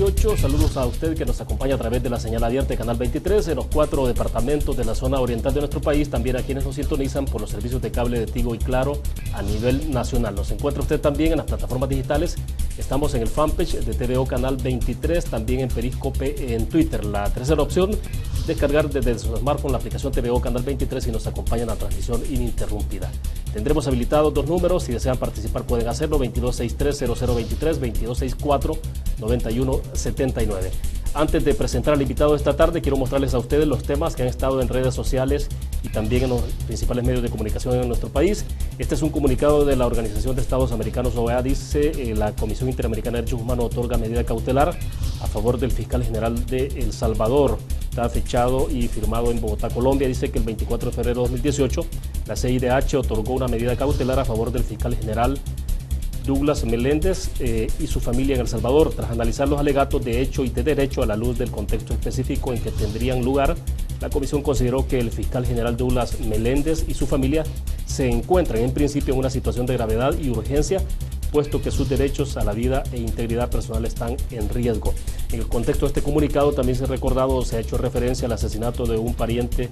2018. Saludos a usted que nos acompaña a través de la señal abierta de Canal 23 en los 4 departamentos de la zona oriental de nuestro país, también a quienes nos sintonizan por los servicios de cable de Tigo y Claro a nivel nacional. Nos encuentra usted también en las plataformas digitales. Estamos en el fanpage de TVO Canal 23, también en Periscope en Twitter. La tercera opción, descargar desde su smartphone la aplicación TVO Canal 23 y nos acompañan a transmisión ininterrumpida. Tendremos habilitados dos números, si desean participar pueden hacerlo, 2263-0023, 2264-9179. Antes de presentar al invitado de esta tarde, quiero mostrarles a ustedes los temas que han estado en redes sociales y también en los principales medios de comunicación en nuestro país. Este es un comunicado de la Organización de Estados Americanos, OEA, dice la Comisión Interamericana de Derechos Humanos otorga medida cautelar a favor del fiscal general de El Salvador. Está fechado y firmado en Bogotá, Colombia. Dice que el 24 de febrero de 2018 la CIDH otorgó una medida cautelar a favor del fiscal general Douglas Meléndez y su familia en El Salvador, tras analizar los alegatos de hecho y de derecho a la luz del contexto específico en que tendrían lugar. La comisión consideró que el fiscal general Douglas Meléndez y su familia se encuentran en principio en una situación de gravedad y urgencia, puesto que sus derechos a la vida e integridad personal están en riesgo. En el contexto de este comunicado también se ha hecho referencia al asesinato de un pariente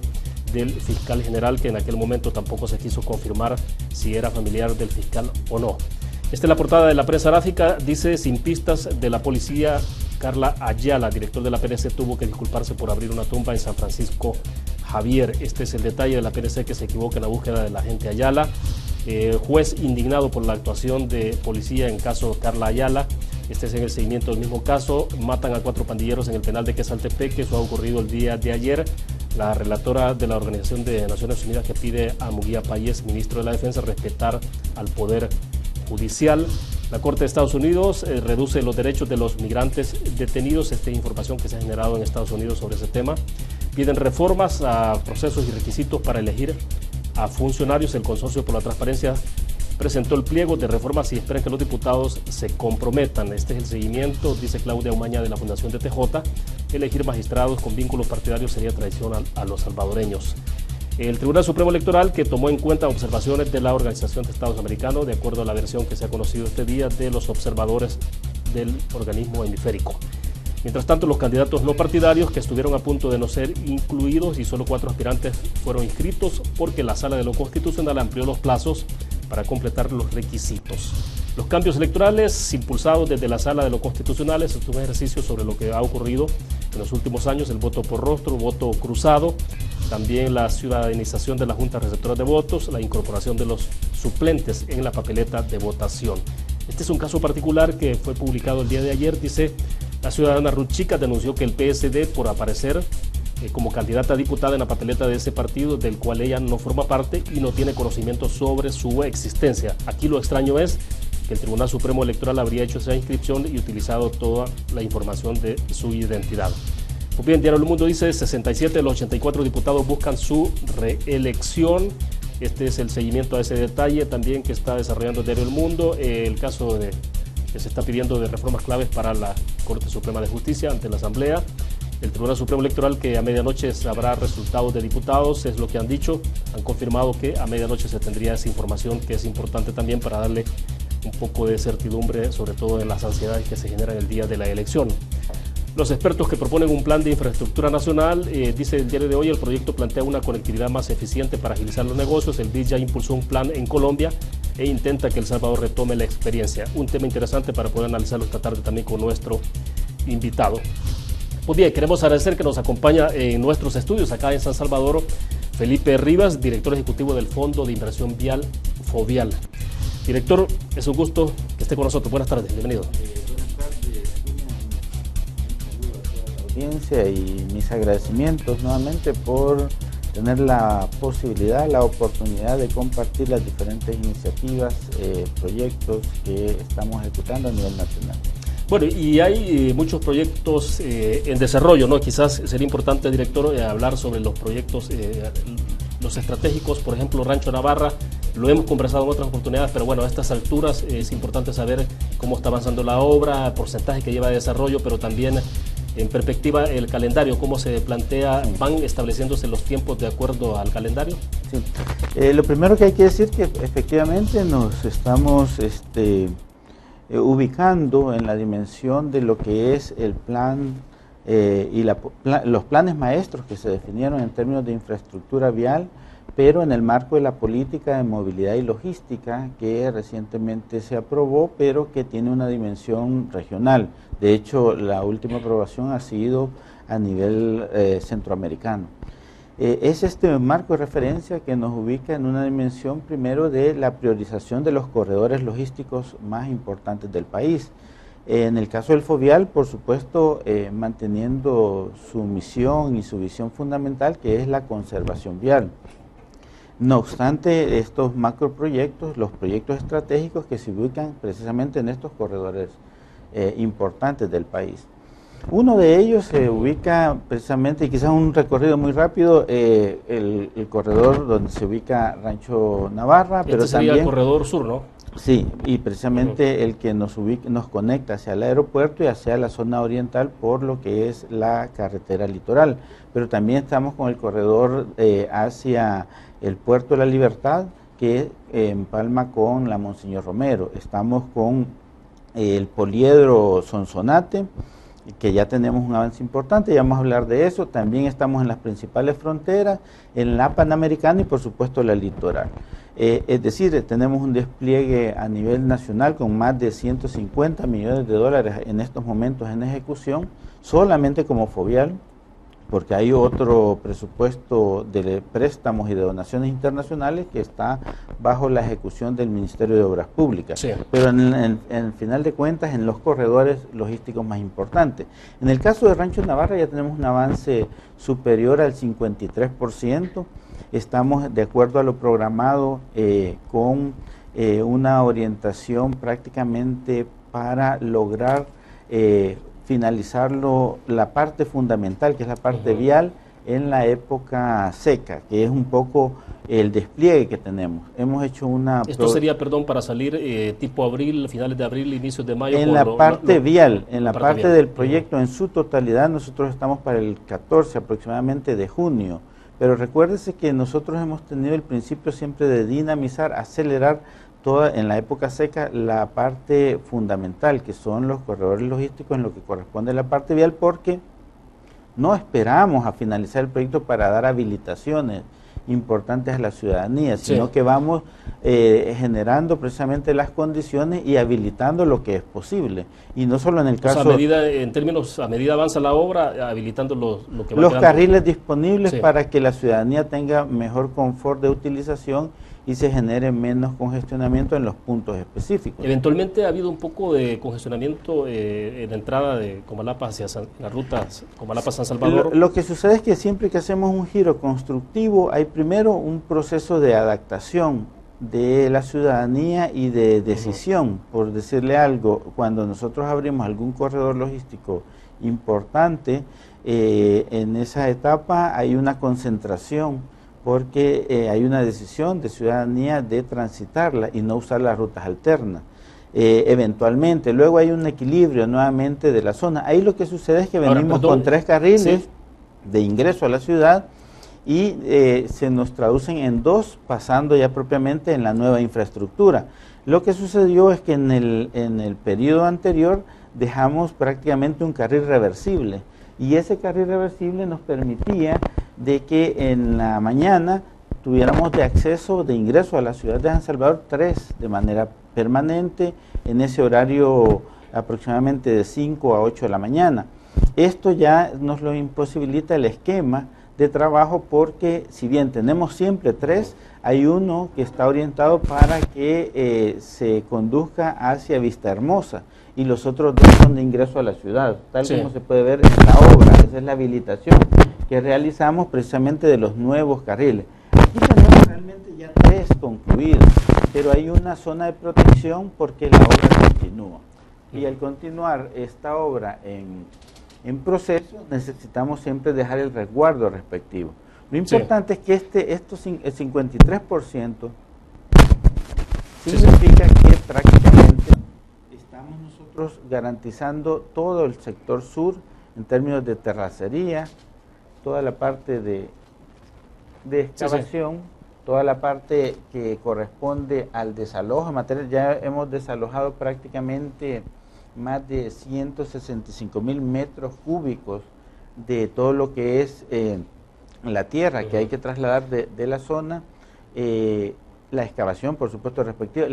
del fiscal general, que en aquel momento tampoco se quiso confirmar si era familiar del fiscal o no. Esta es la portada de la prensa gráfica, dice: sin pistas de la policía, Carla Ayala, director de la PNC, tuvo que disculparse por abrir una tumba en San Francisco Javier. Este es el detalle de la PNC que se equivoca en la búsqueda de la agente Ayala. Juez indignado por la actuación de policía en caso Carla Ayala. Este es en el seguimiento del mismo caso. Matan a 4 pandilleros en el penal de Quesaltepeque. Eso ha ocurrido el día de ayer. La relatora de la Organización de Naciones Unidas que pide a Muguía Payés, ministro de la Defensa, respetar al Poder Judicial. La Corte de Estados Unidos reduce los derechos de los migrantes detenidos. Esta es información que se ha generado en Estados Unidos sobre ese tema. Piden reformas a procesos y requisitos para elegir a funcionarios. El Consorcio por la Transparencia presentó el pliego de reformas y esperan que los diputados se comprometan. Este es el seguimiento, dice Claudia Umaña de la Fundación de TJ. Elegir magistrados con vínculos partidarios sería traición a los salvadoreños. El Tribunal Supremo Electoral, que tomó en cuenta observaciones de la Organización de Estados Americanos, de acuerdo a la versión que se ha conocido este día de los observadores del organismo hemisférico. Mientras tanto, los candidatos no partidarios que estuvieron a punto de no ser incluidos, y solo 4 aspirantes fueron inscritos porque la Sala de lo Constitucional amplió los plazos para completar los requisitos. Los cambios electorales impulsados desde la Sala de lo Constitucional es un ejercicio sobre lo que ha ocurrido en los últimos años: el voto por rostro, voto cruzado, también la ciudadanización de las juntas receptoras de votos, la incorporación de los suplentes en la papeleta de votación. Este es un caso particular que fue publicado el día de ayer. Dice: la ciudadana Ruth Chica denunció que el PSD, por aparecer como candidata a diputada en la papeleta de ese partido, del cual ella no forma parte y no tiene conocimiento sobre su existencia. Aquí lo extraño es que el Tribunal Supremo Electoral habría hecho esa inscripción y utilizado toda la información de su identidad. Pues bien, Diario El Mundo dice: 67 de los 84 diputados buscan su reelección. Este es el seguimiento a ese detalle también que está desarrollando el Diario El Mundo. El caso que se está pidiendo de reformas claves para la Corte Suprema de Justicia ante la Asamblea. El Tribunal Supremo Electoral, que a medianoche sabrá resultados de diputados, es lo que han dicho. Han confirmado que a medianoche se tendría esa información, que es importante también para darle un poco de certidumbre, sobre todo en las ansiedades que se generan el día de la elección. Los expertos que proponen un plan de infraestructura nacional, dice el diario de hoy, el proyecto plantea una conectividad más eficiente para agilizar los negocios. El BID ya impulsó un plan en Colombia e intenta que El Salvador retome la experiencia. Un tema interesante para poder analizarlo esta tarde también con nuestro invitado. Pues bien, queremos agradecer que nos acompaña en nuestros estudios acá en San Salvador Felipe Rivas, director ejecutivo del Fondo de Inversión Vial, FOVIAL. Director, es un gusto que esté con nosotros. Buenas tardes, bienvenido. Buenas tardes, un saludo a toda la audiencia y mis agradecimientos nuevamente por tener la posibilidad, la oportunidad de compartir las diferentes iniciativas, proyectos que estamos ejecutando a nivel nacional. Bueno, y hay muchos proyectos en desarrollo, ¿no? Quizás sería importante, director, hablar sobre los proyectos, los estratégicos, por ejemplo, Rancho Navarra. Lo hemos conversado en otras oportunidades, pero bueno, a estas alturas es importante saber cómo está avanzando la obra, porcentaje que lleva de desarrollo, pero también en perspectiva el calendario, cómo se plantea, van estableciéndose los tiempos de acuerdo al calendario. Sí. Lo primero que hay que decir que efectivamente nos estamos ubicando en la dimensión de lo que es el plan y los planes maestros que se definieron en términos de infraestructura vial, pero en el marco de la política de movilidad y logística que recientemente se aprobó, pero que tiene una dimensión regional. De hecho, la última aprobación ha sido a nivel centroamericano. Es este marco de referencia que nos ubica en una dimensión primero de la priorización de los corredores logísticos más importantes del país. En el caso del Fovial, por supuesto, manteniendo su misión y su visión fundamental, que es la conservación vial. No obstante, estos macroproyectos, los proyectos estratégicos que se ubican precisamente en estos corredores importantes del país. Uno de ellos se ubica precisamente, y quizás un recorrido muy rápido, el corredor donde se ubica Rancho Navarra, pero sería también el corredor sur, ¿no? Sí, y precisamente el que nos conecta hacia el aeropuerto y hacia la zona oriental por lo que es la carretera litoral. Pero también estamos con el corredor hacia el Puerto de la Libertad, que empalma con la Monseñor Romero. Estamos con el poliedro Sonsonate, que ya tenemos un avance importante, ya vamos a hablar de eso. También estamos en las principales fronteras, en la Panamericana y por supuesto la litoral. Es decir, tenemos un despliegue a nivel nacional con más de 150 millones de dólares en estos momentos en ejecución, solamente como Fovial, porque hay otro presupuesto de préstamos y de donaciones internacionales que está bajo la ejecución del Ministerio de Obras Públicas. Sí. Pero en final de cuentas, en los corredores logísticos más importantes. En el caso de Rancho Navarra ya tenemos un avance superior al 53%. Estamos de acuerdo a lo programado con una orientación prácticamente para lograr finalizarlo, la parte fundamental, que es la parte vial, en la época seca, que es un poco el despliegue que tenemos. Hemos hecho una... Esto sería, perdón, para salir tipo abril, finales de abril, inicios de mayo. En la parte vial, en la parte del proyecto en su totalidad, nosotros estamos para el 14 aproximadamente de junio. Pero recuérdese que nosotros hemos tenido el principio siempre de dinamizar, acelerar toda en la época seca la parte fundamental, que son los corredores logísticos en lo que corresponde a la parte vial, porque no esperamos a finalizar el proyecto para dar habilitaciones importantes a la ciudadanía, sino que vamos generando precisamente las condiciones y habilitando lo que es posible. Y no solo en el caso... a medida avanza la obra, habilitando lo que va los quedando. Carriles disponibles para que la ciudadanía tenga mejor confort de utilización y se genere menos congestionamiento en los puntos específicos. Eventualmente ha habido un poco de congestionamiento en la entrada de Comalapa hacia las rutas Comalapa-San Salvador. Lo que sucede es que siempre que hacemos un giro constructivo hay primero un proceso de adaptación de la ciudadanía y de decisión. Por decirle algo, cuando nosotros abrimos algún corredor logístico importante, en esa etapa hay una concentración porque hay una decisión de ciudadanía de transitarla y no usar las rutas alternas. Eventualmente, luego hay un equilibrio nuevamente de la zona. Ahí lo que sucede es que venimos con 3 carriles de ingreso a la ciudad y se nos traducen en 2, pasando ya propiamente en la nueva infraestructura. Lo que sucedió es que en el periodo anterior dejamos prácticamente un carril reversible, y ese carril reversible nos permitía de que en la mañana tuviéramos de acceso, de ingreso a la ciudad de San Salvador 3 de manera permanente en ese horario aproximadamente de 5 a 8 de la mañana. Esto ya nos lo imposibilita el esquema de trabajo, porque si bien tenemos siempre 3, hay uno que está orientado para que se conduzca hacia Vista Hermosa y los otros 2 son de ingreso a la ciudad, tal como se puede ver en la obra. Esa es la habilitación que realizamos precisamente de los nuevos carriles. Aquí tenemos realmente ya 3 concluidos, pero hay una zona de protección porque la obra continúa. Y al continuar esta obra en proceso, necesitamos siempre dejar el resguardo respectivo. Lo importante es que el 53% significa que prácticamente estamos nosotros garantizando todo el sector sur en términos de terracería, toda la parte de excavación toda la parte que corresponde al desalojo de material. Ya hemos desalojado prácticamente más de 165,000 metros cúbicos de todo lo que es la tierra que hay que trasladar de la zona, la excavación, por supuesto, respectiva,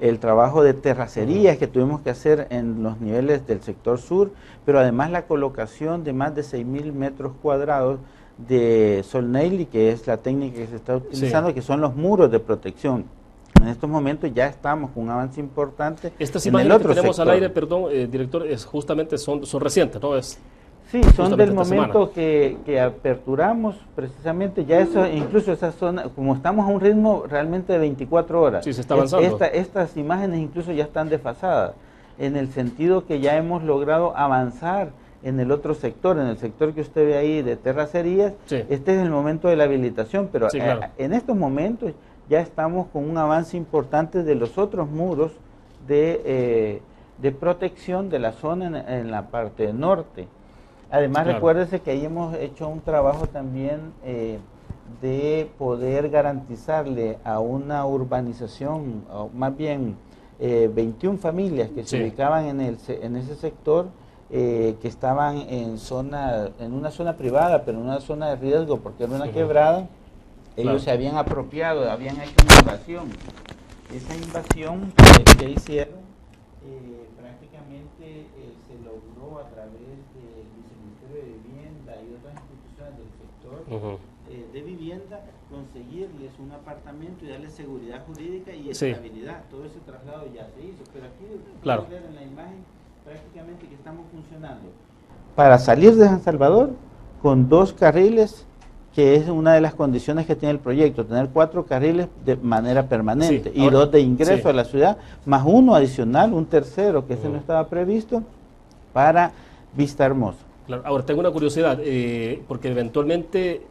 el trabajo de terracerías que tuvimos que hacer en los niveles del sector sur, pero además la colocación de más de 6,000 metros cuadrados de Solneili, que es la técnica que se está utilizando, que son los muros de protección. En estos momentos ya estamos con un avance importante. Estas imágenes que tenemos al aire, perdón, director, justamente son recientes, ¿no? Sí, son del momento que aperturamos precisamente, ya eso, incluso esa zona, como estamos a un ritmo realmente de 24 horas. Sí, se está avanzando. Estas imágenes incluso ya están desfasadas, en el sentido que ya hemos logrado avanzar en el otro sector, en el sector que usted ve ahí de terracerías. Este es el momento de la habilitación, pero claro, en estos momentos ya estamos con un avance importante de los otros muros de protección de la zona en la parte norte. Además, recuérdese que ahí hemos hecho un trabajo también de poder garantizarle a una urbanización, o más bien 21 familias que se ubicaban en ese sector, que estaban en una zona privada, pero en una zona de riesgo, porque era una quebrada. Ellos se habían apropiado, habían hecho una invasión. Esa invasión que hicieron prácticamente se logró a través del Viceministerio de Vivienda y otras instituciones del sector de vivienda, conseguirles un apartamento y darles seguridad jurídica y estabilidad. Todo ese traslado ya se hizo, pero aquí pueden ver en la imagen prácticamente que estamos funcionando para salir de San Salvador con 2 carriles, que es una de las condiciones que tiene el proyecto, tener 4 carriles de manera permanente y 2 de ingreso a la ciudad, más 1 adicional, un tercero, que ese no estaba previsto, para Vista Hermosa. Claro. Ahora, tengo una curiosidad, porque eventualmente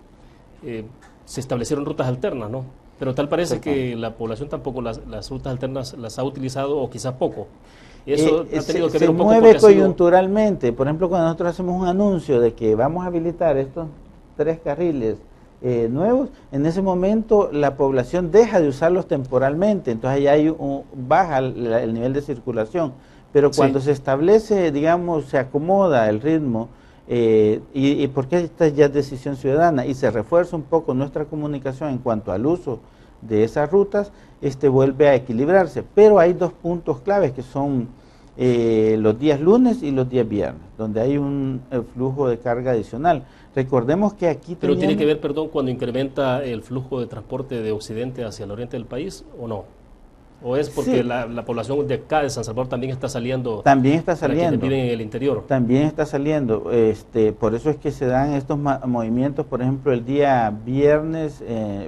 se establecieron rutas alternas, ¿no? Pero tal parece que la población tampoco las rutas alternas las ha utilizado, o quizás poco. Eso ha tenido que ver un poco. Se mueve coyunturalmente. Por ejemplo, cuando nosotros hacemos un anuncio de que vamos a habilitar estos 3 carriles nuevos, en ese momento la población deja de usarlos temporalmente, entonces ahí baja el nivel de circulación, pero cuando se establece, digamos, se acomoda el ritmo, y porque esta ya es decisión ciudadana, y se refuerza un poco nuestra comunicación en cuanto al uso de esas rutas, vuelve a equilibrarse, pero hay 2 puntos claves que son los días lunes y los días viernes, donde hay un flujo de carga adicional. Recordemos que aquí ¿Pero tiene que ver, perdón, cuando incrementa el flujo de transporte de occidente hacia el oriente del país, o no? ¿O es porque la población de acá, de San Salvador, también está saliendo? También está saliendo. Quienes viven en el interior. También está saliendo. Por eso es que se dan estos movimientos, por ejemplo, el día viernes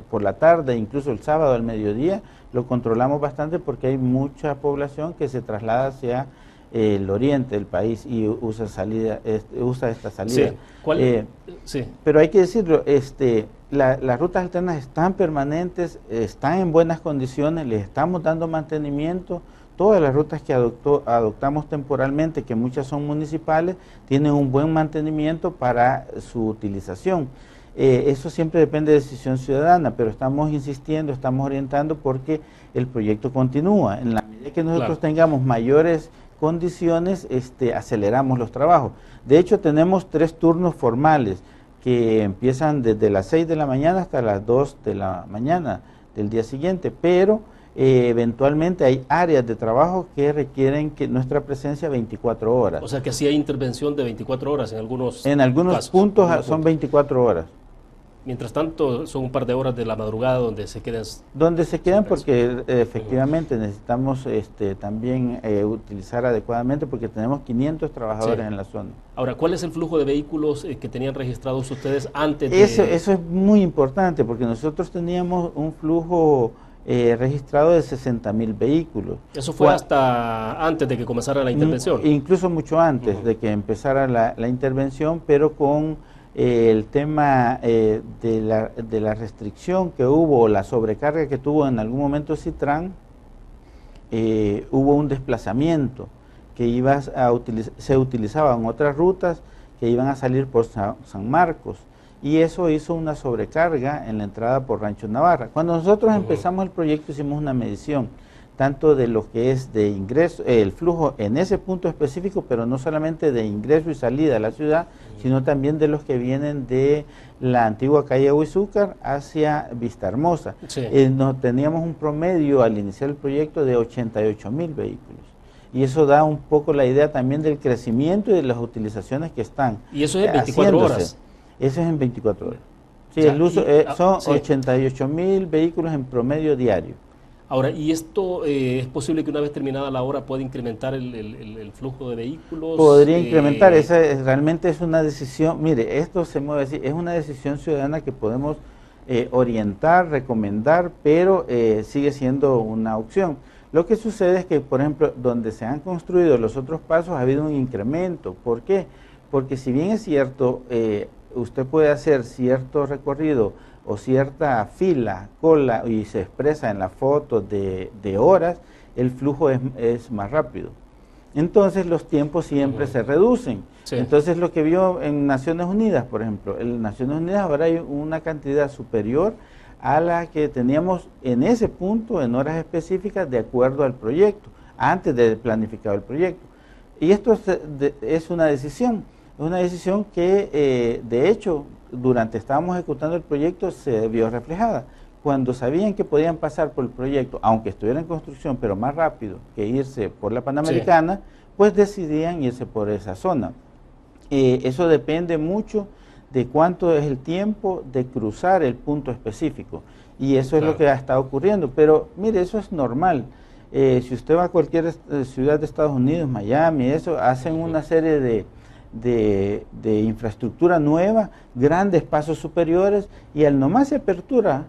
por la tarde, incluso el sábado al mediodía, lo controlamos bastante porque hay mucha población que se traslada hacia el oriente del país y usa esta salida. Pero hay que decirlo, las rutas alternas están permanentes, están en buenas condiciones, les estamos dando mantenimiento. Todas las rutas que adoptamos temporalmente, que muchas son municipales, tienen un buen mantenimiento para su utilización. Eso siempre depende de decisión ciudadana, pero estamos insistiendo, estamos orientando porque el proyecto continúa. En la medida que nosotros tengamos mayores condiciones, aceleramos los trabajos. De hecho, tenemos 3 turnos formales que empiezan desde las 6 de la mañana hasta las 2 de la mañana del día siguiente, pero eventualmente hay áreas de trabajo que requieren nuestra presencia 24 horas. O sea que sí hay intervención de 24 horas en algunos casos, puntos son 24 horas. Mientras tanto, son un par de horas de la madrugada donde se quedan. Donde se quedan porque efectivamente necesitamos también utilizar adecuadamente porque tenemos 500 trabajadores en la zona. Ahora, ¿cuál es el flujo de vehículos que tenían registrados ustedes antes de...? Eso es muy importante porque nosotros teníamos un flujo registrado de 60,000 vehículos. ¿Eso fue hasta antes de que comenzara la intervención? Incluso mucho antes de que empezara la intervención, pero con el tema de la restricción que hubo, la sobrecarga que tuvo en algún momento Citran, hubo un desplazamiento que se utilizaban otras rutas que iban a salir por San Marcos y eso hizo una sobrecarga en la entrada por Rancho Navarra. Cuando nosotros empezamos el proyecto hicimos una medición, tanto de lo que es de ingreso, el flujo en ese punto específico, pero no solamente de ingreso y salida a la ciudad, sino también de los que vienen de la antigua calle Huizúcar hacia Vista Hermosa. Sí. Teníamos un promedio al iniciar el proyecto de 88,000 vehículos. Y eso da un poco la idea también del crecimiento y de las utilizaciones que están. ¿Y eso es en 24 horas? Eso es en 24 horas. Sí, O sea, el uso, son sí. 88,000 vehículos en promedio diario. Ahora, ¿y esto es posible que una vez terminada la obra pueda incrementar el flujo de vehículos? Podría incrementar, realmente es una decisión, mire, esto se mueve así, es una decisión ciudadana que podemos orientar, recomendar, pero sigue siendo una opción. Lo que sucede es que, por ejemplo, donde se han construido los otros pasos ha habido un incremento. ¿Por qué? Porque si bien es cierto, usted puede hacer cierto recorrido o cierta fila, cola, y se expresa en la foto de horas, el flujo es más rápido. Entonces los tiempos siempre se reducen. Sí. Entonces lo que vio en Naciones Unidas, por ejemplo, en Naciones Unidas ahora hay una cantidad superior a la que teníamos en ese punto, en horas específicas, de acuerdo al proyecto, antes de planificar el proyecto. Y esto es una decisión que de hecho, estábamos ejecutando el proyecto, se vio reflejada. Cuando sabían que podían pasar por el proyecto, aunque estuviera en construcción, pero más rápido que irse por la Panamericana, sí, pues decidían irse por esa zona. Eso depende mucho de cuánto es el tiempo de cruzar el punto específico. Y eso es lo que ha estado ocurriendo. Pero mire, eso es normal. Si usted va a cualquier ciudad de Estados Unidos, Miami, eso, hacen una serie de infraestructura nueva, grandes pasos superiores, y al nomás se apertura,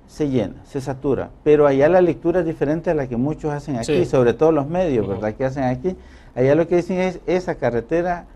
se llena, se satura. Pero allá la lectura es diferente a la que muchos hacen aquí, sí, sobre todo los medios, ¿verdad?, que hacen aquí. Allá lo que dicen es, esa carretera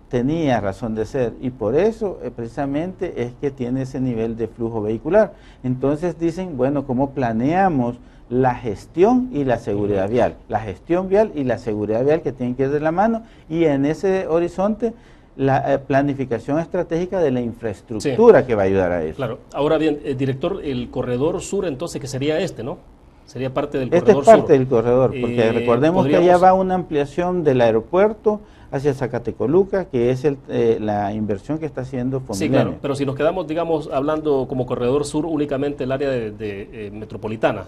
tenía razón de ser, y por eso precisamente es que tiene ese nivel de flujo vehicular. Entonces dicen, bueno, ¿cómo planeamos la gestión y la seguridad vial? La gestión vial y la seguridad vial, que tienen que ir de la mano, y en ese horizonte la planificación estratégica de la infraestructura, sí, que va a ayudar a eso. Claro. Ahora bien, director, el corredor sur entonces, que sería ¿no? Sería parte del corredor sur. Este es parte del corredor, porque recordemos que allá va una ampliación del aeropuerto hacia Zacatecoluca, que es la inversión que está haciendo Fomilenio. Sí, claro, pero si nos quedamos, digamos, hablando como corredor sur únicamente el área de metropolitana,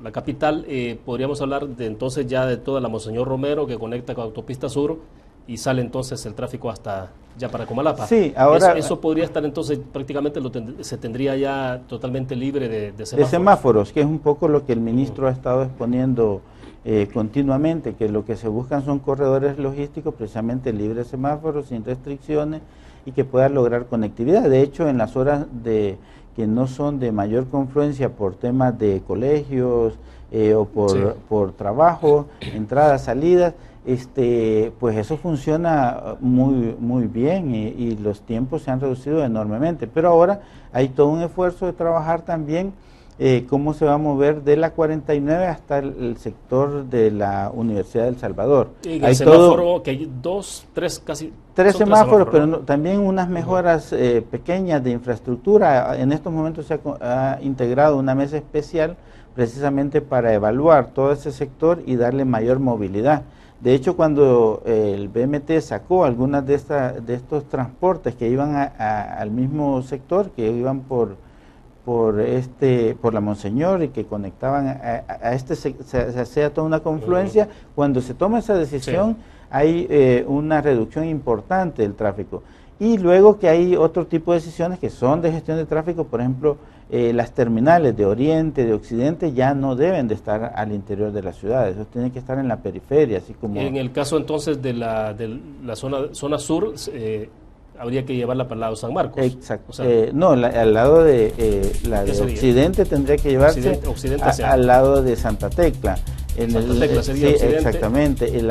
la capital, podríamos hablar de entonces ya de toda la Monseñor Romero, que conecta con Autopista Sur, y sale entonces el tráfico hasta ya para Comalapa. Sí, ahora eso podría estar entonces prácticamente se tendría ya totalmente libre de semáforos. De semáforos, que es un poco lo que el ministro ha estado exponiendo continuamente, que lo que se buscan son corredores logísticos precisamente libres de semáforos, sin restricciones, y que puedan lograr conectividad. De hecho, en las horas que no son de mayor confluencia por temas de colegios o por trabajo, entradas, salidas, pues eso funciona muy bien, y los tiempos se han reducido enormemente. Pero ahora hay todo un esfuerzo de trabajar también cómo se va a mover de la 49 hasta el sector de la Universidad del Salvador. Y el semáforo, que hay tres semáforos, pero no, también unas mejoras pequeñas de infraestructura. En estos momentos se ha integrado una mesa especial precisamente para evaluar todo ese sector y darle mayor movilidad. De hecho, cuando el BMT sacó algunas de estos transportes que iban al mismo sector, que iban por la Monseñor y que conectaban se hacía toda una confluencia, cuando se toma esa decisión, sí, hay una reducción importante del tráfico. Y luego que hay otro tipo de decisiones que son de gestión de tráfico, por ejemplo, las terminales de Oriente, de Occidente, ya no deben de estar al interior de las ciudades, eso tiene que estar en la periferia, así como... En el caso entonces de la zona sur, habría que llevarla para el lado de San Marcos. Exacto. O sea, no, al lado de Occidente tendría que llevarse al lado de Santa Tecla. Santa Tecla sería sí, Occidente. Exactamente.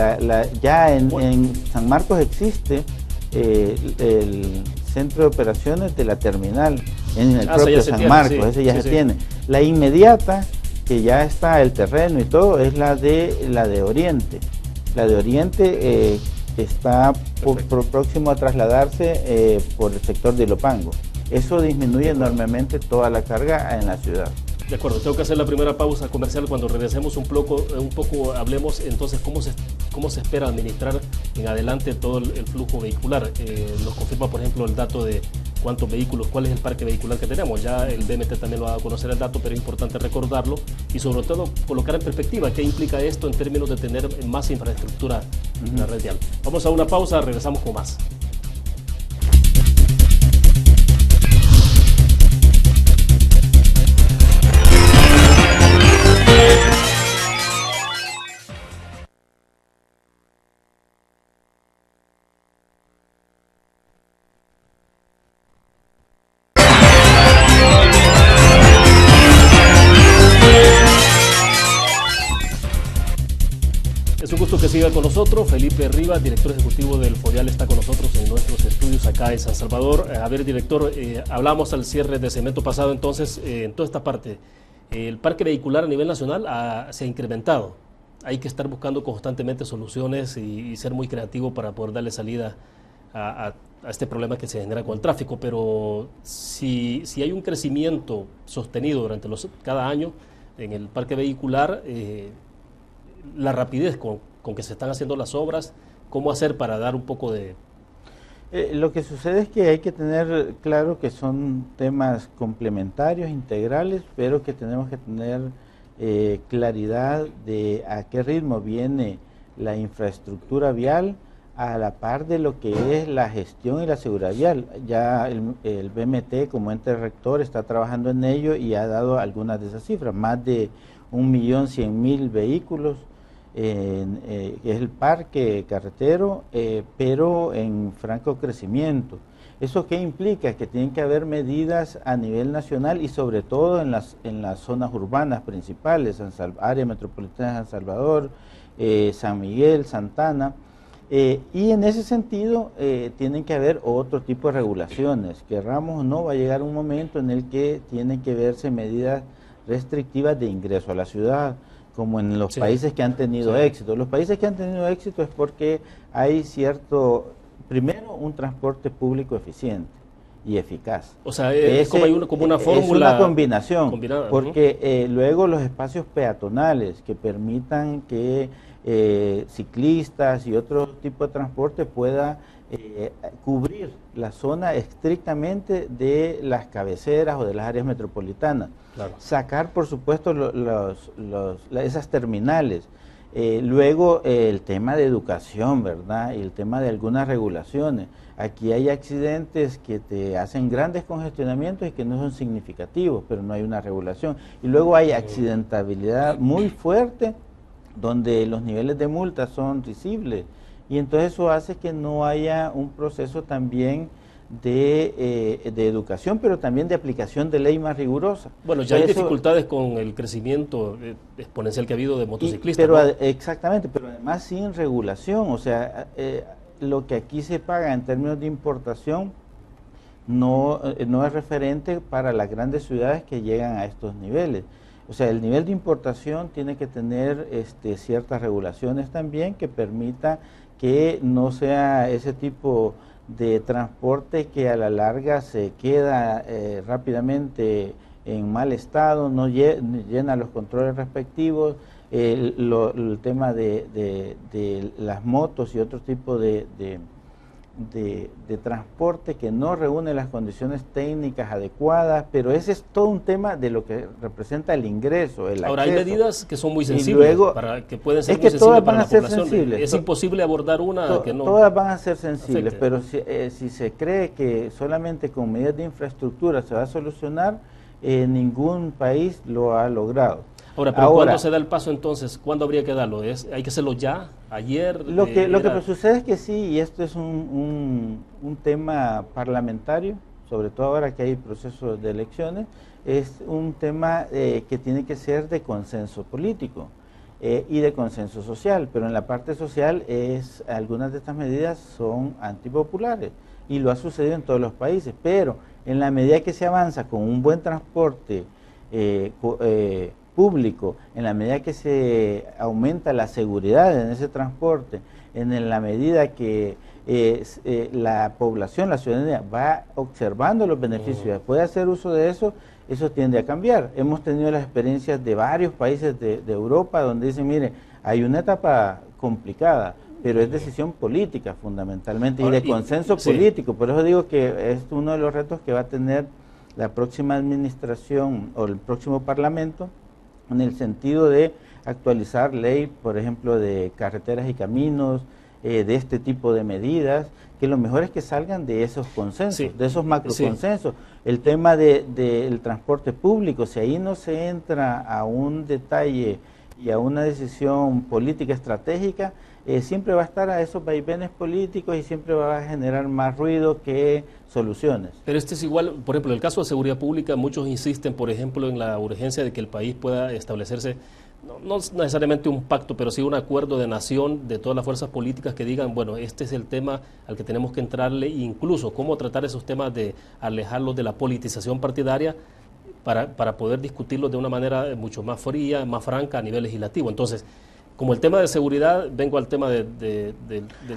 Ya en San Marcos existe el centro de operaciones de la terminal en el propio San Marcos, sí, ese ya se tiene. La inmediata, que ya está el terreno y todo, es la de Oriente. La de Oriente está próximo a trasladarse por el sector de Ilopango. eso disminuye enormemente toda la carga en la ciudad. De acuerdo, tengo que hacer la primera pausa comercial. Cuando regresemos un poco hablemos entonces cómo se espera administrar en adelante todo el flujo vehicular. Nos confirma, por ejemplo, el dato de cuántos vehículos, cuál es el parque vehicular que tenemos. Ya el BMT también lo va a conocer el dato, pero es importante recordarlo y sobre todo colocar en perspectiva qué implica esto en términos de tener más infraestructura en la red vial. Vamos a una pausa, regresamos con más. Que siga con nosotros. Felipe Rivas, director ejecutivo del FOVIAL, está con nosotros en nuestros estudios acá en San Salvador. A ver, director, hablamos al cierre de segmento pasado, entonces, en toda esta parte, el parque vehicular a nivel nacional se ha incrementado. Hay que estar buscando constantemente soluciones y ser muy creativo para poder darle salida a este problema que se genera con el tráfico, pero si hay un crecimiento sostenido durante cada año en el parque vehicular, la rapidez con que se están haciendo las obras, ¿cómo hacer para dar un poco de...? Lo que sucede es que hay que tener claro que son temas complementarios, integrales, pero que tenemos que tener claridad de a qué ritmo viene la infraestructura vial a la par de lo que es la gestión y la seguridad vial. Ya el BMT como ente rector está trabajando en ello y ha dado algunas de esas cifras, más de 1.100.000 vehículos, que es el parque carretero, pero en franco crecimiento. ¿Eso qué implica? Que tienen que haber medidas a nivel nacional y sobre todo en las zonas urbanas principales, área metropolitana de San Salvador, San Miguel, Santana, y en ese sentido tienen que haber otro tipo de regulaciones. Querramos o no, va a llegar un momento en el que tienen que verse medidas restrictivas de ingreso a la ciudad, como en los países que han tenido éxito. Los países que han tenido éxito es porque hay primero, un transporte público eficiente y eficaz. O sea, es como una fórmula. Es una combinación, combinada, porque luego los espacios peatonales que permitan que ciclistas y otro tipo de transporte pueda cubrir la zona estrictamente de las cabeceras o de las áreas metropolitanas. Claro. Sacar, por supuesto, esas terminales. Luego, el tema de educación, ¿verdad? Y el tema de algunas regulaciones. Aquí hay accidentes que te hacen grandes congestionamientos y que no son significativos, pero no hay una regulación. Y luego hay accidentabilidad muy fuerte, donde los niveles de multa son risibles. Y entonces eso hace que no haya un proceso también de educación, pero también de aplicación de ley más rigurosa. Bueno, ya hay dificultades con el crecimiento exponencial que ha habido de motociclistas. Pero, ¿no? Exactamente, pero además sin regulación. O sea, lo que aquí se paga en términos de importación no es referente para las grandes ciudades que llegan a estos niveles. O sea, el nivel de importación tiene que tener ciertas regulaciones también que permita que no sea ese tipo de transporte que a la larga se queda rápidamente en mal estado, no llena los controles respectivos, el tema de las motos y otro tipo de transporte que no reúne las condiciones técnicas adecuadas, pero ese es todo un tema de lo que representa el ingreso, el Ahora, acceso. hay medidas que son muy sensibles, que pueden ser muy sensibles para la población. Es imposible abordar una que no... Todas van a ser sensibles, pero si se cree que solamente con medidas de infraestructura se va a solucionar, ningún país lo ha logrado. Ahora, ¿cuándo se da el paso entonces? ¿Cuándo habría que darlo? ¿Hay que hacerlo ya? ¿Ayer? Lo que sucede es que sí, y esto es un tema parlamentario, sobre todo ahora que hay procesos de elecciones, es un tema que tiene que ser de consenso político y de consenso social, pero en la parte social algunas de estas medidas son antipopulares y lo ha sucedido en todos los países, pero en la medida que se avanza con un buen transporte público, en la medida que se aumenta la seguridad en ese transporte, en la medida que la población, la ciudadanía va observando los beneficios, puede hacer uso de eso, eso tiende a cambiar. Hemos tenido las experiencias de varios países de Europa donde dicen, mire, hay una etapa complicada, pero es decisión política fundamentalmente y de consenso político. Por eso digo que es uno de los retos que va a tener la próxima administración o el próximo parlamento, en el sentido de actualizar ley, por ejemplo, de carreteras y caminos, de este tipo de medidas, que lo mejor es que salgan de esos consensos, de esos macroconsensos. El tema del transporte público, si ahí no se entra a un detalle y a una decisión política estratégica, siempre va a estar a esos vaivenes políticos y siempre va a generar más ruido que soluciones. Pero este es igual, por ejemplo, en el caso de seguridad pública, muchos insisten, por ejemplo, en la urgencia de que el país pueda establecerse, no necesariamente un pacto, pero sí un acuerdo de nación de todas las fuerzas políticas que digan, bueno, este es el tema al que tenemos que entrarle, e incluso cómo tratar esos temas de alejarlos de la politización partidaria para poder discutirlos de una manera mucho más fría, más franca a nivel legislativo. Entonces, como el tema de seguridad, vengo al tema del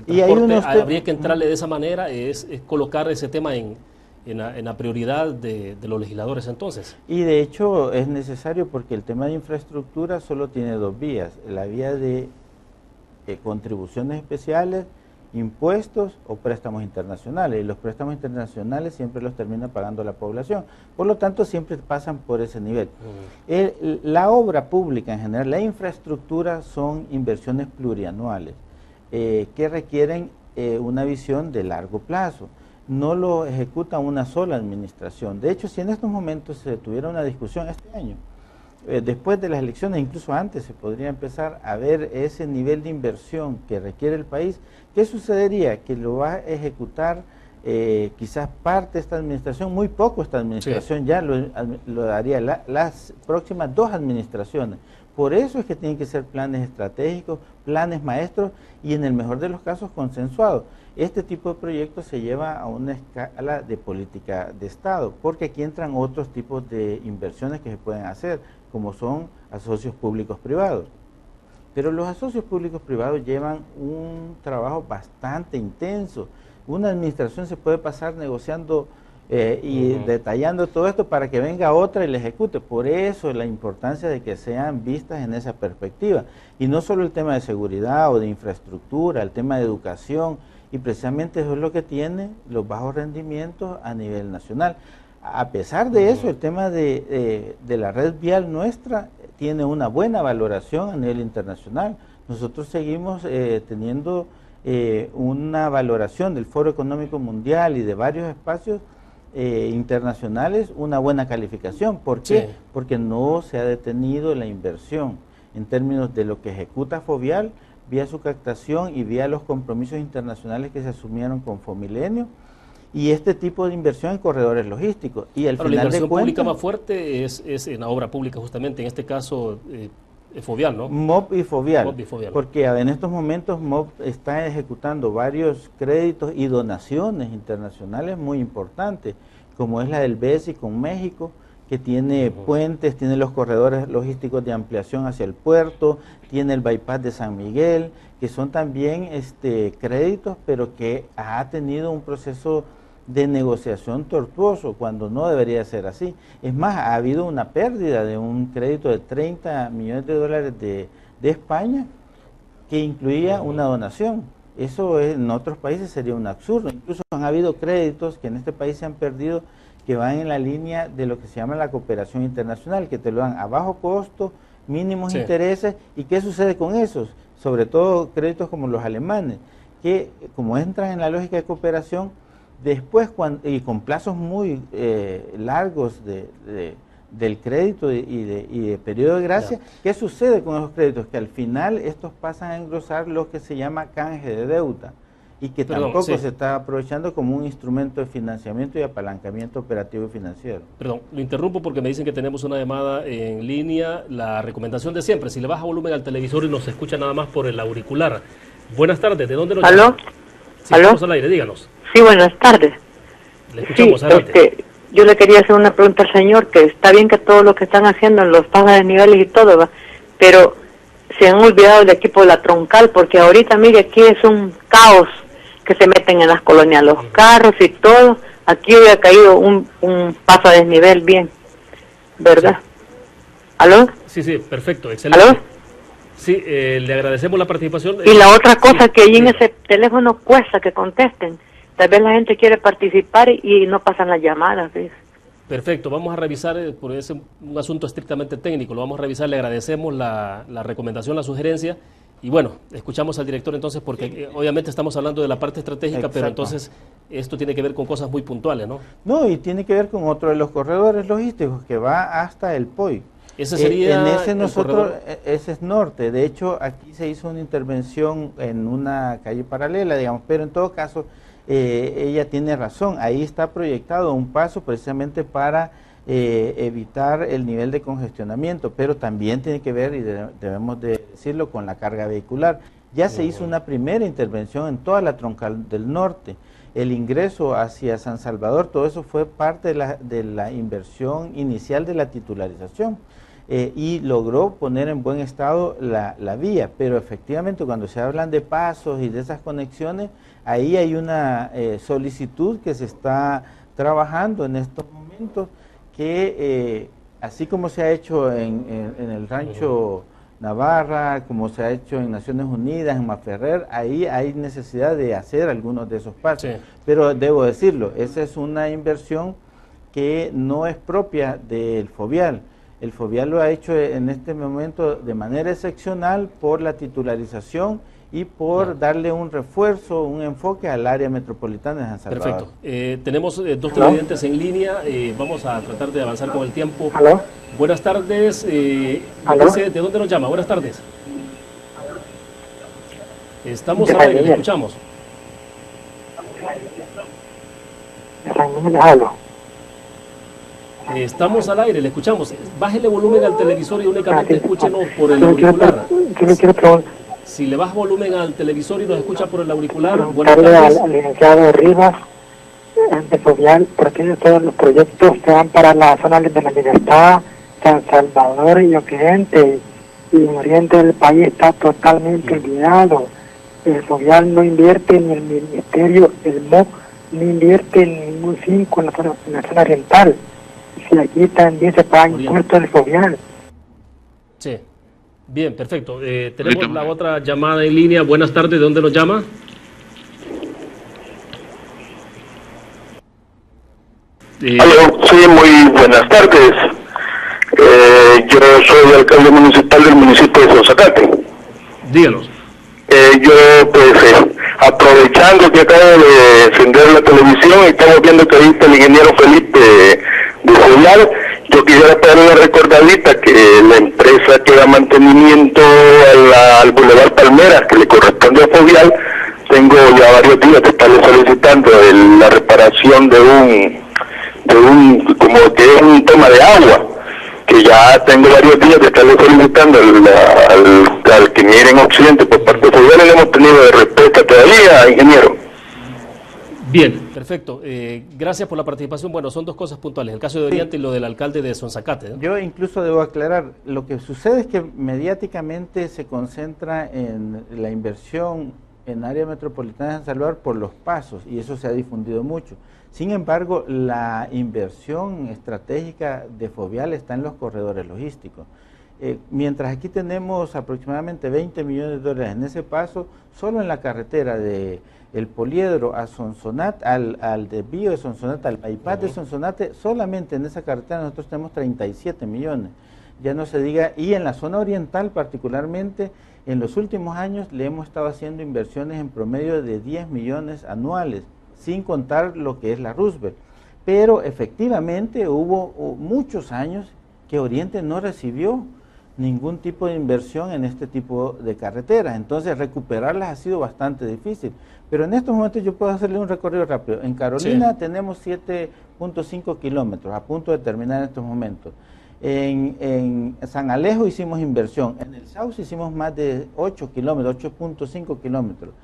transporte, habría que entrarle de esa manera, es colocar ese tema en la prioridad de los legisladores entonces. Y de hecho es necesario porque el tema de infraestructura solo tiene dos vías, la vía de contribuciones especiales, impuestos o préstamos internacionales, y los préstamos internacionales siempre los termina pagando la población, por lo tanto siempre pasan por ese nivel. La obra pública en general, la infraestructura son inversiones plurianuales que requieren una visión de largo plazo. No lo ejecuta una sola administración. De hecho, si en estos momentos se tuviera una discusión este año, después de las elecciones, incluso antes, se podría empezar a ver ese nivel de inversión que requiere el país. ¿Qué sucedería? Que lo va a ejecutar quizás parte de esta administración, muy poco esta administración, ya lo daría las próximas 2 administraciones. Por eso es que tienen que ser planes estratégicos, planes maestros y en el mejor de los casos consensuados. Este tipo de proyectos se lleva a una escala de política de Estado, porque aquí entran otros tipos de inversiones que se pueden hacer, como son asocios públicos privados. Pero los asocios públicos privados llevan un trabajo bastante intenso. Una administración se puede pasar negociando y detallando todo esto para que venga otra y la ejecute. Por eso la importancia de que sean vistas en esa perspectiva. Y no solo el tema de seguridad o de infraestructura, el tema de educación, y precisamente eso es lo que tiene los bajos rendimientos a nivel nacional. A pesar de eso, el tema de la red vial nuestra tiene una buena valoración a nivel internacional. Nosotros seguimos teniendo una valoración del Foro Económico Mundial y de varios espacios internacionales, una buena calificación. ¿Por qué? Porque no se ha detenido la inversión en términos de lo que ejecuta Fovial, vía su captación y vía los compromisos internacionales que se asumieron con Fomilenio, y este tipo de inversión en corredores logísticos. Y al final la inversión de cuentas, pública más fuerte es en la obra pública, justamente, en este caso Fovial, ¿no? MOP y Fovial, Fovial. Porque en estos momentos MOP está ejecutando varios créditos y donaciones internacionales muy importantes, como es la del BESI con México, que tiene puentes, tiene los corredores logísticos de ampliación hacia el puerto, tiene el bypass de San Miguel, que son también créditos, pero que ha tenido un proceso de negociación tortuoso, cuando no debería ser así. Es más, ha habido una pérdida de un crédito de 30 millones de dólares de España, que incluía una donación. Eso en otros países sería un absurdo. Incluso han habido créditos que en este país se han perdido, que van en la línea de lo que se llama la cooperación internacional, que te lo dan a bajo costo, mínimos intereses. ¿Y qué sucede con esos? Sobre todo créditos como los alemanes, que como entran en la lógica de cooperación, después y con plazos muy largos del crédito y de periodo de gracia, ¿qué sucede con esos créditos? Que al final estos pasan a engrosar lo que se llama canje de deuda, y que tampoco se está aprovechando como un instrumento de financiamiento y apalancamiento operativo y financiero. Perdón, lo interrumpo porque me dicen que tenemos una llamada en línea. La recomendación de siempre, si le baja volumen al televisor y nos escucha nada más por el auricular. Buenas tardes, ¿de dónde nos llama? ¿Aló? Sí, estamos al aire, díganos. Sí, buenas tardes. Le escuchamos, adelante. yo le quería hacer una pregunta al señor, que está bien que todo lo que están haciendo en los pasos de niveles y todo, ¿va? Pero se han olvidado del equipo de la troncal, porque ahorita, mire, aquí es un caos que se meten en las colonias los carros y todo. Aquí hoy ha caído un paso a desnivel bien, ¿verdad? Sí. ¿Aló? Sí, sí, perfecto, excelente. ¿Aló? Sí, le agradecemos la participación. Y la otra cosa, que ahí en ese teléfono cuesta que contesten. Tal vez la gente quiere participar y no pasan las llamadas, ¿ves? Perfecto, vamos a revisar, porque es un asunto estrictamente técnico, lo vamos a revisar, le agradecemos la recomendación, la sugerencia, y bueno, escuchamos al director entonces, porque obviamente estamos hablando de la parte estratégica, exacto, pero entonces esto tiene que ver con cosas muy puntuales, ¿no? No, y tiene que ver con otro de los corredores logísticos, que va hasta el POI. Ese sería en ese nosotros, ese es norte, de hecho aquí se hizo una intervención en una calle paralela, digamos, pero en todo caso ella tiene razón, ahí está proyectado un paso precisamente para evitar el nivel de congestionamiento, pero también tiene que ver, y debemos de decirlo, con la carga vehicular. Ya se hizo una primera intervención en toda la troncal del norte, el ingreso hacia San Salvador, todo eso fue parte de la inversión inicial de la titularización. Y logró poner en buen estado la vía, pero efectivamente cuando se hablan de pasos y de esas conexiones, ahí hay una solicitud que se está trabajando en estos momentos, que así como se ha hecho en el Rancho Navarra, como se ha hecho en Naciones Unidas, en Maferrer, ahí hay necesidad de hacer algunos de esos pasos, sí. Pero debo decirlo, esa es una inversión que no es propia del Fovial. El Fovial lo ha hecho en este momento de manera excepcional por la titularización y por darle un refuerzo, un enfoque al área metropolitana de San Salvador. Perfecto. Tenemos dos televidentes en línea, vamos a tratar de avanzar con el tiempo. ¿Aló? Buenas tardes, ¿Aló? ¿de dónde nos llama? Buenas tardes. Estamos al aire, le escuchamos. Estamos al aire, le escuchamos. Bájele volumen al televisor y únicamente escúchenos por el auricular. Si le baja volumen al televisor y nos escucha por el auricular, buenas tardes. Al licenciado Rivas, de Fovial, porque todos los proyectos se van para la zona de la Libertad, San Salvador y Occidente, y en Oriente del país está totalmente olvidado. El Fovial no invierte, ni el Ministerio, el MOC, no invierte en ningún 5 en la zona oriental. Si aquí también se pagan impuestos del Fovial. Sí, bien, perfecto. Tenemos la otra llamada en línea. Buenas tardes, ¿de dónde nos llama? Aló, sí, muy buenas tardes. Yo soy alcalde municipal del municipio de Sonsacate. Díganos. Yo, pues, aprovechando que acabo de encender la televisión y estamos viendo que ahí está el ingeniero Felipe de Fovial, yo quisiera pedir una recordadita que la empresa que da mantenimiento al Boulevard Palmeras, que le corresponde a Fovial, tengo ya varios días de estarle solicitando la reparación de un como que es un tema de agua, que ya tengo varios días de estarle solicitando al que mire en Occidente por parte de Fovial, y no hemos tenido respuesta todavía, ingeniero. Bien, perfecto. Gracias por la participación. Bueno, son dos cosas puntuales, el caso de Oriente y lo del alcalde de Sonsacate, ¿no? Yo incluso debo aclarar, lo que sucede es que mediáticamente se concentra en la inversión en área metropolitana de San Salvador por los pasos, y eso se ha difundido mucho. Sin embargo, la inversión estratégica de Fovial está en los corredores logísticos. Mientras aquí tenemos aproximadamente 20 millones de dólares en ese paso, solo en la carretera de el Poliedro a Sonsonate, al desvío de Sonsonate, al bypass de Sonsonate, solamente en esa carretera nosotros tenemos 37 millones. Ya no se diga, y en la zona oriental particularmente, en los últimos años le hemos estado haciendo inversiones en promedio de 10 millones anuales, sin contar lo que es la Roosevelt. Pero efectivamente hubo muchos años que Oriente no recibió ningún tipo de inversión en este tipo de carreteras, entonces recuperarlas ha sido bastante difícil. Pero en estos momentos yo puedo hacerle un recorrido rápido. En Carolina tenemos 7.5 kilómetros, a punto de terminar en estos momentos. En San Alejo hicimos inversión, en el Sauce hicimos más de 8 kilómetros, 8.5 kilómetros.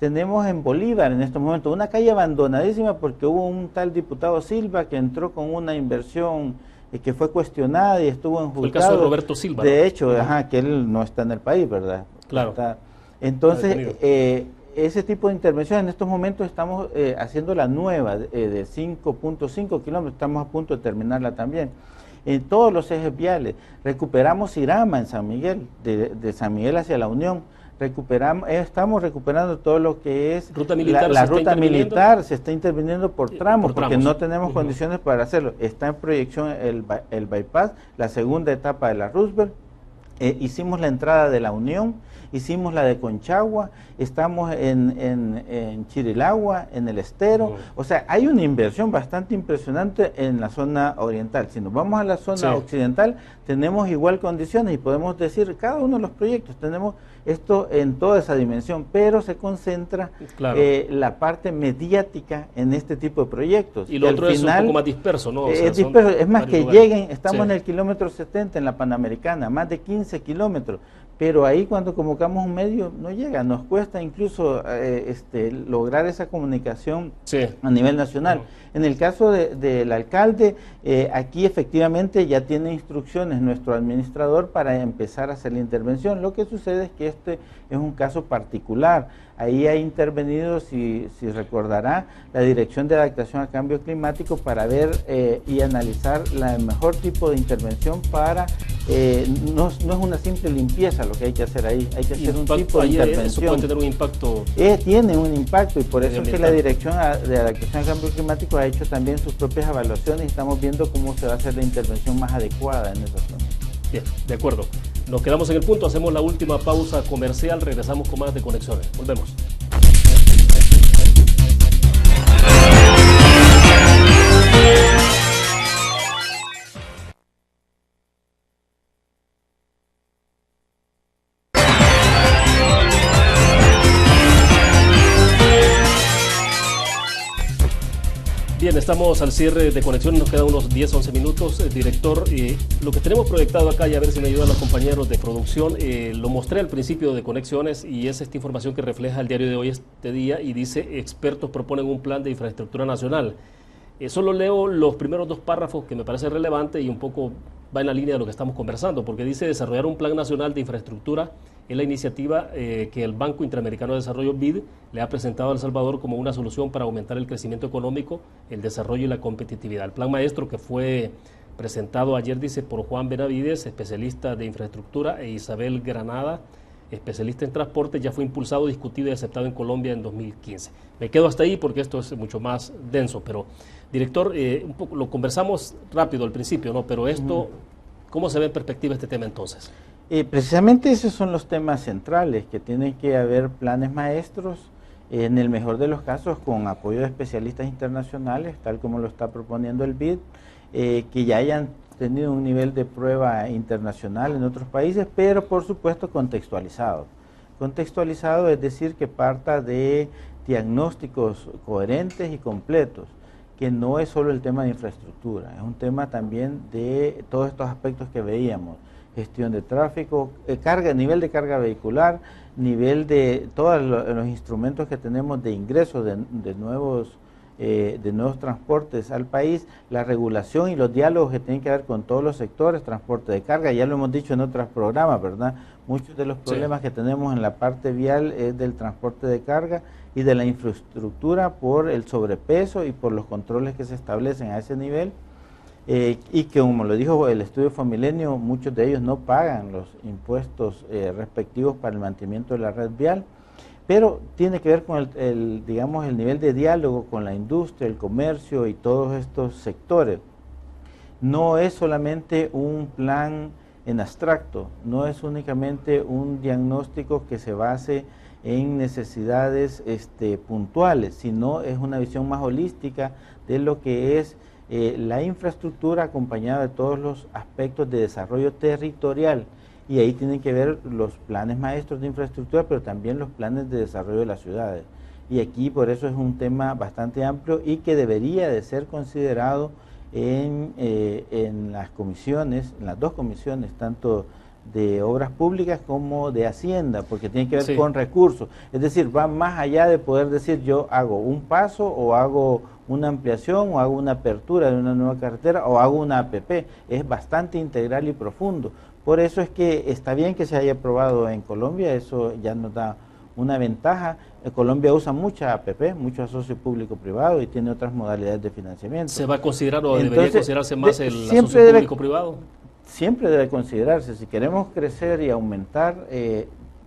tenemos en Bolívar en estos momentos una calle abandonadísima porque hubo un tal diputado Silva que entró con una inversión que fue cuestionada y estuvo en juzgado. Fue el caso de Roberto Silva, de ¿no? hecho, que él no está en el país, ¿verdad? Claro. Entonces, ese tipo de intervención en estos momentos estamos haciendo la nueva de 5.5 kilómetros, estamos a punto de terminarla también. En todos los ejes viales, recuperamos Irama en San Miguel, de San Miguel hacia la Unión, estamos recuperando todo lo que es ruta militar, la ruta militar, se está interviniendo por tramos, porque no tenemos condiciones para hacerlo. Está en proyección el bypass, la segunda etapa de la Roosevelt, hicimos la entrada de la Unión, hicimos la de Conchagua, estamos en Chirilagua, en el Estero, o sea, hay una inversión bastante impresionante en la zona oriental. Si nos vamos a la zona occidental, tenemos igual condiciones y podemos decir, cada uno de los proyectos tenemos esto en toda esa dimensión, pero se concentra la parte mediática en este tipo de proyectos. Y lo otro es un poco más disperso, ¿no? O sea, es disperso, es más que lleguen, estamos en el kilómetro 70 en la Panamericana, más de 15 kilómetros, pero ahí cuando convocamos un medio no llega, nos cuesta incluso lograr esa comunicación a nivel nacional. En el caso del alcalde, aquí efectivamente ya tiene instrucciones nuestro administrador para empezar a hacer la intervención. Lo que sucede es que este es un caso particular. Ahí ha intervenido, si recordará, la Dirección de Adaptación a Cambio Climático para ver y analizar el mejor tipo de intervención para... no es una simple limpieza lo que hay que hacer ahí, hay que hacer un tipo de intervención. ¿Eso puede tener un impacto? Tiene un impacto y por eso es que la Dirección de Adaptación a Cambio Climático ha hecho también sus propias evaluaciones y estamos viendo cómo se va a hacer la intervención más adecuada en esa zona. Bien, de acuerdo. Nos quedamos en el punto, hacemos la última pausa comercial, regresamos con más de Conexiones. Volvemos. Bien, estamos al cierre de Conexiones, nos quedan unos 10-11 minutos. Director, lo que tenemos proyectado acá, y a ver si me ayudan los compañeros de producción, lo mostré al principio de Conexiones y es esta información que refleja el diario de hoy este día y dice: expertos proponen un plan de infraestructura nacional. Solo leo los primeros dos párrafos que me parece relevante y un poco va en la línea de lo que estamos conversando, porque dice: desarrollar un plan nacional de infraestructura es la iniciativa que el Banco Interamericano de Desarrollo BID le ha presentado a El Salvador como una solución para aumentar el crecimiento económico, el desarrollo y la competitividad. El plan maestro que fue presentado ayer, dice, por Juan Benavides, especialista de infraestructura, e Isabel Granada, especialista en transporte, ya fue impulsado, discutido y aceptado en Colombia en 2015. Me quedo hasta ahí porque esto es mucho más denso, pero director, un poco lo conversamos rápido al principio, ¿no? Pero esto, ¿cómo se ve en perspectiva este tema entonces? Precisamente esos son los temas centrales, que tienen que haber planes maestros, en el mejor de los casos con apoyo de especialistas internacionales, tal como lo está proponiendo el BID, que ya hayan tenido un nivel de prueba internacional en otros países, pero por supuesto contextualizado. Contextualizado es decir, que parta de diagnósticos coherentes y completos, que no es solo el tema de infraestructura, es un tema también de todos estos aspectos que veíamos: gestión de tráfico, nivel de carga vehicular, nivel de todos los instrumentos que tenemos de ingreso de nuevos transportes al país, la regulación y los diálogos que tienen que ver con todos los sectores, transporte de carga, ya lo hemos dicho en otros programas, ¿verdad? Muchos de los problemas que tenemos en la parte vial es del transporte de carga y de la infraestructura por el sobrepeso y por los controles que se establecen a ese nivel. Y que, como lo dijo el estudio Familenio, muchos de ellos no pagan los impuestos respectivos para el mantenimiento de la red vial, pero tiene que ver con digamos, el nivel de diálogo con la industria, el comercio y todos estos sectores. No es solamente un plan en abstracto, no es únicamente un diagnóstico que se base en necesidades puntuales, sino es una visión más holística de lo que es la infraestructura acompañada de todos los aspectos de desarrollo territorial, y ahí tienen que ver los planes maestros de infraestructura, pero también los planes de desarrollo de las ciudades. Y aquí por eso es un tema bastante amplio y que debería de ser considerado en las comisiones, en las dos comisiones, tanto de obras públicas como de Hacienda, porque tiene que ver Sí. con recursos. Es decir, va más allá de poder decir yo hago un paso o hago una ampliación o hago una apertura de una nueva carretera o hago una APP. Es bastante integral y profundo. Por eso es que está bien que se haya aprobado en Colombia, eso ya nos da una ventaja. Colombia usa mucha APP, mucho asocio público-privado y tiene otras modalidades de financiamiento. ¿Se va a considerar o debería Entonces, considerarse más el siempre asocio debe- público-privado? Siempre debe considerarse, si queremos crecer y aumentar,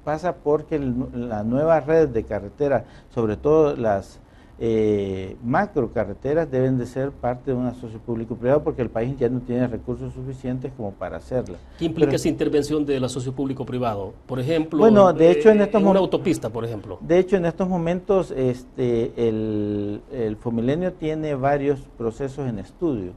pasa porque la nueva red de carreteras, sobre todo las macro carreteras, deben de ser parte de un asocio público-privado porque el país ya no tiene recursos suficientes como para hacerla. ¿Qué implica Pero, esa intervención del asocio público-privado? Por ejemplo, Bueno, de hecho, en estos una mom- autopista, por ejemplo. de hecho, en estos momentos el Fomilenio tiene varios procesos en estudio.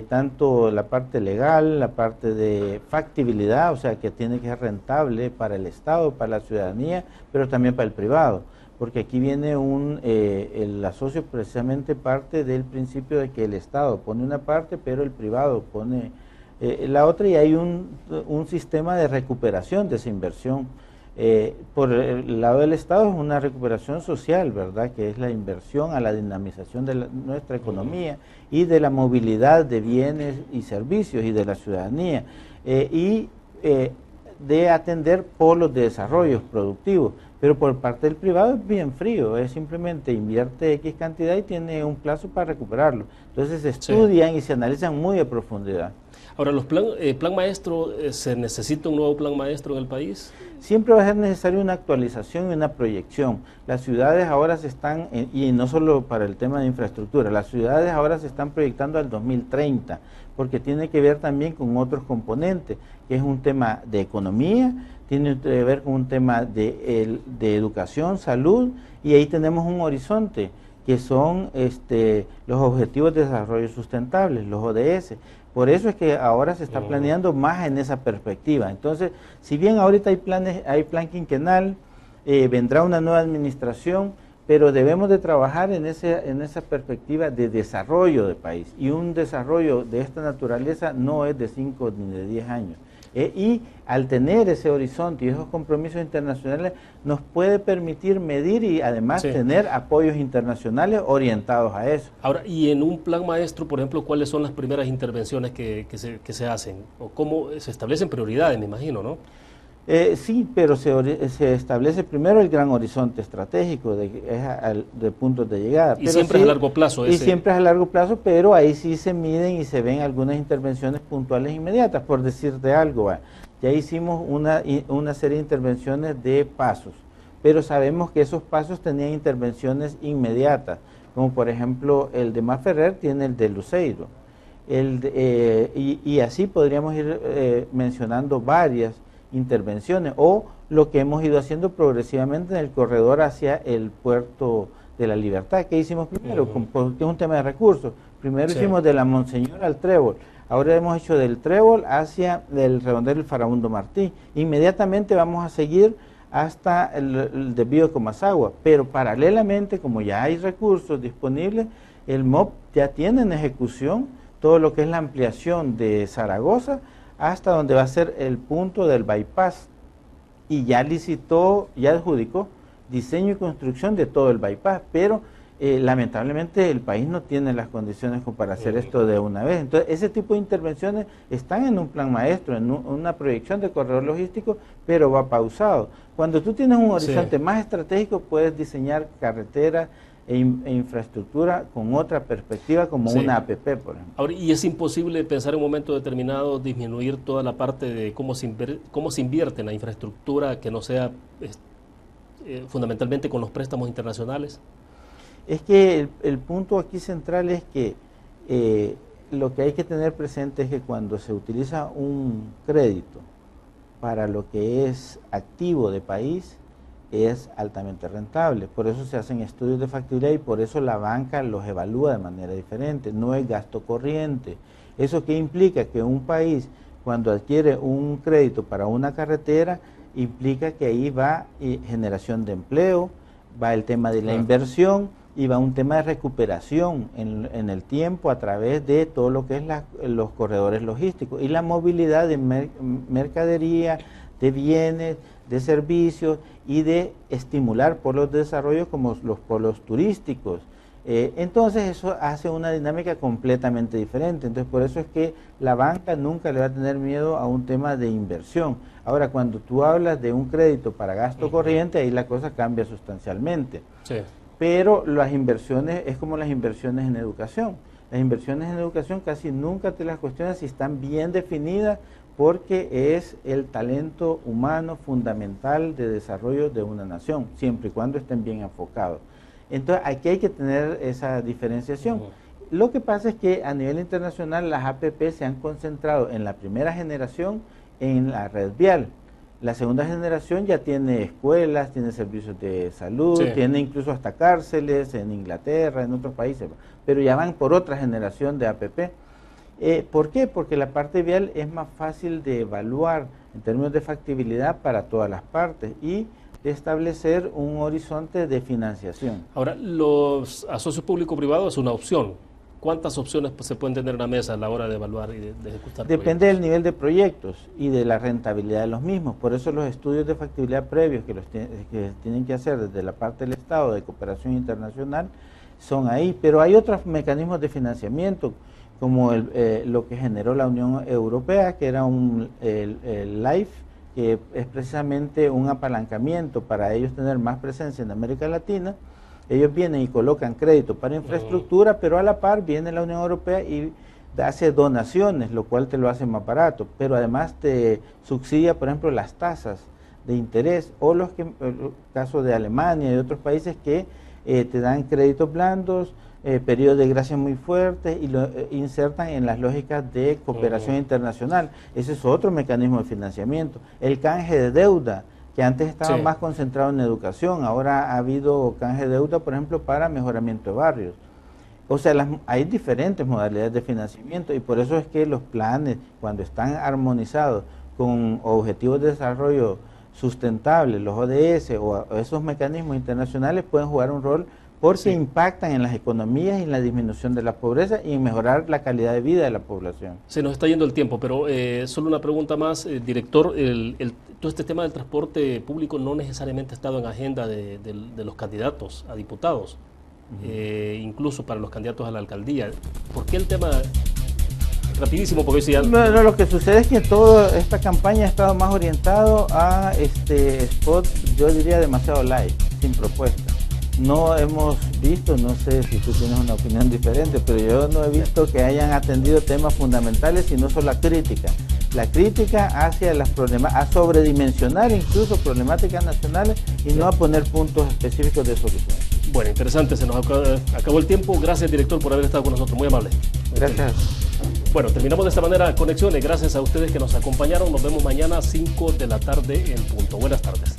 Tanto la parte legal, la parte de factibilidad, o sea que tiene que ser rentable para el Estado, para la ciudadanía, pero también para el privado, porque aquí viene el asocio precisamente parte del principio de que el Estado pone una parte, pero el privado pone la otra, y hay un sistema de recuperación de esa inversión. Por el lado del Estado es una recuperación social, ¿verdad? Que es la inversión a la dinamización de nuestra economía y de la movilidad de bienes y servicios y de la ciudadanía, de atender polos de desarrollo productivos. Pero por parte del privado es bien frío, es simplemente invierte X cantidad y tiene un plazo para recuperarlo. Entonces se estudian y se analizan muy a profundidad. Ahora, plan maestro, ¿se necesita un nuevo plan maestro en el país? Siempre va a ser necesaria una actualización y una proyección. Las ciudades ahora se están, y no solo para el tema de infraestructura, las ciudades ahora se están proyectando al 2030, porque tiene que ver también con otros componentes, que es un tema de economía, tiene que ver con un tema de educación, salud, y ahí tenemos un horizonte, que son los Objetivos de Desarrollo Sustentable, los ODS. Por eso es que ahora se está planeando más en esa perspectiva. Entonces, si bien ahorita hay plan quinquenal, vendrá una nueva administración, pero debemos de trabajar en esa perspectiva de desarrollo del país. Y un desarrollo de esta naturaleza no es de 5 ni de 10 años. Y al tener ese horizonte y esos compromisos internacionales, nos puede permitir medir y además tener apoyos internacionales orientados a eso. Ahora, y en un plan maestro, por ejemplo, ¿cuáles son las primeras intervenciones que se hacen? ¿O cómo se establecen prioridades, me imagino, no? Sí, pero se establece primero el gran horizonte estratégico de puntos de llegada. Y pero siempre sí, es a largo plazo. Y siempre es a largo plazo, pero ahí sí se miden y se ven algunas intervenciones puntuales inmediatas, por decirte algo. Ya hicimos una serie de intervenciones de pasos, pero sabemos que esos pasos tenían intervenciones inmediatas, como por ejemplo el de Maferrer tiene el de Luceiro. Y así podríamos ir mencionando varias intervenciones, o lo que hemos ido haciendo progresivamente en el corredor hacia el puerto de la Libertad. ¿Qué hicimos primero? Porque es un tema de recursos. Primero hicimos de la Monseñor al Trébol, ahora hemos hecho del Trébol hacia el redondel del Farabundo Martí. Inmediatamente vamos a seguir hasta el desvío de Comasagua, pero paralelamente, como ya hay recursos disponibles, el MOP ya tiene en ejecución todo lo que es la ampliación de Zaragoza hasta donde va a ser el punto del bypass, y ya licitó, ya adjudicó diseño y construcción de todo el bypass, pero lamentablemente el país no tiene las condiciones como para hacer esto de una vez. Entonces ese tipo de intervenciones están en un plan maestro, en una proyección de corredor logístico, pero va pausado. Cuando tú tienes un horizonte más estratégico, puedes diseñar carreteras e infraestructura con otra perspectiva, como una APP, por ejemplo. Ahora, y es imposible pensar en un momento determinado disminuir toda la parte de cómo se invierte en la infraestructura, que no sea fundamentalmente con los préstamos internacionales. Es que el punto aquí central es que lo que hay que tener presente es que cuando se utiliza un crédito para lo que es activo de país, es altamente rentable. Por eso se hacen estudios de factibilidad y por eso la banca los evalúa de manera diferente. No es gasto corriente. ¿Eso qué implica? Que un país, cuando adquiere un crédito para una carretera, implica que ahí va generación de empleo, va el tema de la inversión, y va un tema de recuperación en el tiempo a través de todo lo que es los corredores logísticos y la movilidad de mercadería, de bienes, de servicios y de estimular polos de desarrollo como los polos turísticos. Entonces eso hace una dinámica completamente diferente. Entonces por eso es que la banca nunca le va a tener miedo a un tema de inversión. Ahora, cuando tú hablas de un crédito para gasto corriente, ahí la cosa cambia sustancialmente. Sí. Pero las inversiones es como las inversiones en educación. Las inversiones en educación casi nunca te las cuestionas si están bien definidas, porque es el talento humano fundamental de desarrollo de una nación, siempre y cuando estén bien enfocados. Entonces aquí hay que tener esa diferenciación. Lo que pasa es que a nivel internacional las APP se han concentrado en la primera generación en la red vial. La segunda generación ya tiene escuelas, tiene servicios de salud, tiene incluso hasta cárceles en Inglaterra, en otros países, pero ya van por otra generación de APP. ¿Por qué? Porque la parte vial es más fácil de evaluar en términos de factibilidad para todas las partes y de establecer un horizonte de financiación. Ahora, los asocios público-privados es una opción. ¿Cuántas opciones se pueden tener en la mesa a la hora de evaluar y de ejecutar Depende del nivel de proyectos y de la rentabilidad de los mismos. Por eso los estudios de factibilidad previos que tienen que hacer desde la parte del Estado de cooperación internacional son ahí. Pero hay otros mecanismos de financiamiento, como lo que generó la Unión Europea, que era el LIFE, que es precisamente un apalancamiento para ellos tener más presencia en América Latina. Ellos vienen y colocan crédito para infraestructura, pero a la par viene la Unión Europea y hace donaciones, lo cual te lo hace más barato, pero además te subsidia, por ejemplo, las tasas de interés, o el caso de Alemania y de otros países que te dan créditos blandos, periodos de gracia muy fuertes y lo insertan en las lógicas de cooperación internacional. Ese es otro mecanismo de financiamiento. El canje de deuda, que antes estaba más concentrado en educación, ahora ha habido canje de deuda, por ejemplo, para mejoramiento de barrios. O sea, hay diferentes modalidades de financiamiento y por eso es que los planes, cuando están armonizados con objetivos de desarrollo sustentable, los ODS o esos mecanismos internacionales, pueden jugar un rol porque impactan en las economías y en la disminución de la pobreza y en mejorar la calidad de vida de la población. Se nos está yendo el tiempo, pero solo una pregunta más, director. Todo este tema del transporte público no necesariamente ha estado en agenda de los candidatos a diputados, incluso para los candidatos a la alcaldía. ¿Por qué el tema? Rapidísimo, porque hoy no, lo que sucede es que toda esta campaña ha estado más orientado a spots, yo diría demasiado light, sin propuesta. No hemos visto, no sé si tú tienes una opinión diferente, pero yo no he visto que hayan atendido temas fundamentales, sino solo la crítica. La crítica hacia las problemas, a sobredimensionar incluso problemáticas nacionales y no a poner puntos específicos de solución. Bueno, interesante, se nos acabó el tiempo. Gracias, director, por haber estado con nosotros, muy amable. Gracias. Bueno, terminamos de esta manera Conexiones. Gracias a ustedes que nos acompañaron. Nos vemos mañana a 5 de la tarde en punto. Buenas tardes.